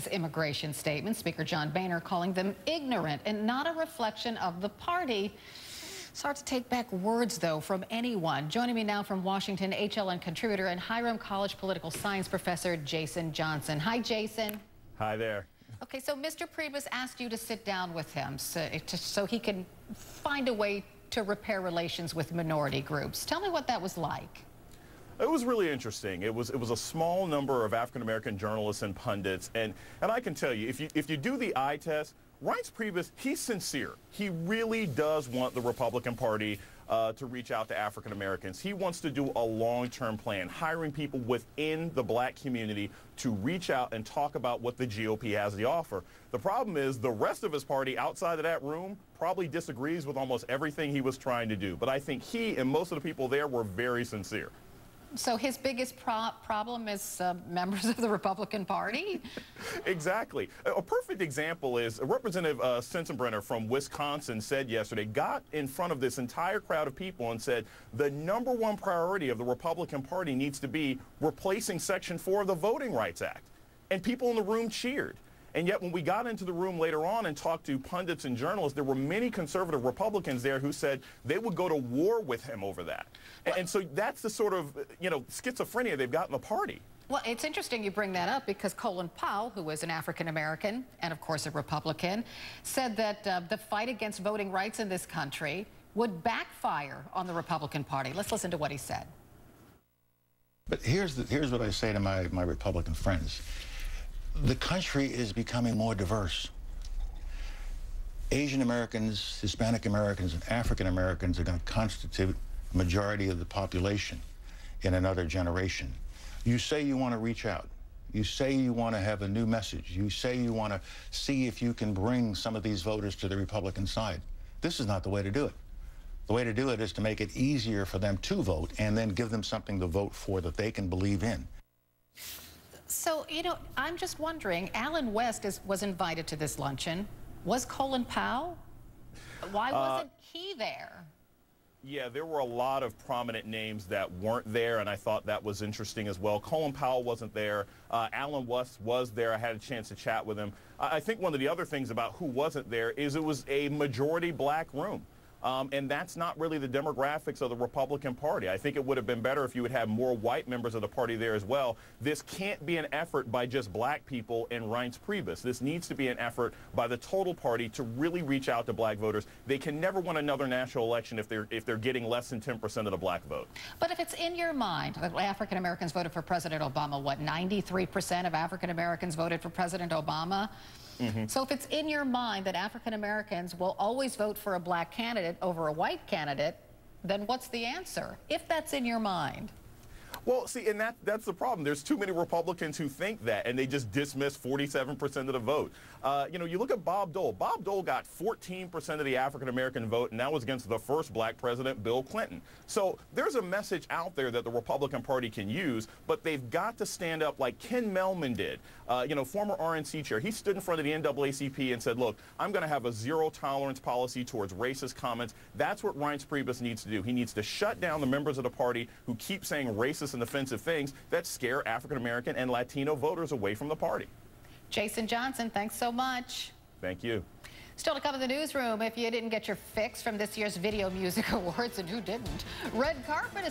immigration statement. Speaker John Boehner calling them ignorant and not a reflection of the party. It's hard to take back words, though, from anyone. Joining me now from Washington, HLN contributor and Hiram College political science professor Jason Johnson. Hi, Jason. Hi there. Okay, so Mr. Priebus asked you to sit down with him so he can find a way to repair relations with minority groups. Tell me what that was like. It was really interesting. It was a small number of African-American journalists and pundits, and I can tell you, if you do the eye test, Reince Priebus, he's sincere. He really does want the Republican Party to reach out to African Americans. He wants to do a long-term plan, hiring people within the black community to reach out and talk about what the GOP has to offer. The problem is the rest of his party outside of that room probably disagrees with almost everything he was trying to do. But I think he and most of the people there were very sincere. So his biggest problem is members of the Republican Party? Exactly. A perfect example is Representative Sensenbrenner from Wisconsin said yesterday, got in front of this entire crowd of people and said the #1 priority of the Republican Party needs to be replacing Section 4 of the Voting Rights Act. And people in the room cheered. And yet when we got into the room later on and talked to pundits and journalists, there were many conservative Republicans there who said they would go to war with him over that. And so that's the sort of, schizophrenia they've got in the party. Well, it's interesting you bring that up because Colin Powell, who is an African-American and, of course, a Republican, said that the fight against voting rights in this country would backfire on the Republican Party. Let's listen to what he said. But here's what I say to my Republican friends. The country is becoming more diverse. Asian Americans, Hispanic Americans, and African Americans are going to constitute a majority of the population in another generation. You say you want to reach out. You say you want to have a new message. You say you want to see if you can bring some of these voters to the Republican side. This is not the way to do it. The way to do it is to make it easier for them to vote and then give them something to vote for that they can believe in. So, I'm just wondering, Alan West was invited to this luncheon. Was Colin Powell? Why wasn't he there? Yeah, there were a lot of prominent names that weren't there, and I thought that was interesting as well. Colin Powell wasn't there. Alan West was there. I had a chance to chat with him. I think one of the other things about who wasn't there is it was a majority black room. And that's not really the demographics of the Republican Party. I think it would have been better if you would have more white members of the party there as well. This can't be an effort by just black people and Reince Priebus. This needs to be an effort by the total party to really reach out to black voters. They can never win another national election if they're getting less than 10% of the black vote. But if it's in your mind that African Americans voted for President Obama, what, 93% of African Americans voted for President Obama? Mm-hmm. So if it's in your mind that African Americans will always vote for a black candidate over a white candidate, then what's the answer, if that's in your mind? Well, see, and that's the problem. There's too many Republicans who think that, and they just dismiss 47% of the vote. You look at Bob Dole. Bob Dole got 14% of the African-American vote, and that was against the first black president, Bill Clinton. So there's a message out there that the Republican Party can use, but they've got to stand up like Ken Mehlman did. Former RNC chair. He stood in front of the NAACP and said, look, I'm going to have a zero-tolerance policy towards racist comments. That's what Reince Priebus needs to do. He needs to shut down the members of the party who keep saying racist and offensive things that scare African-American and Latino voters away from the party. Jason Johnson, thanks so much. Thank you. Still to come in the newsroom, if you didn't get your fix from this year's Video Music Awards, and who didn't, red carpet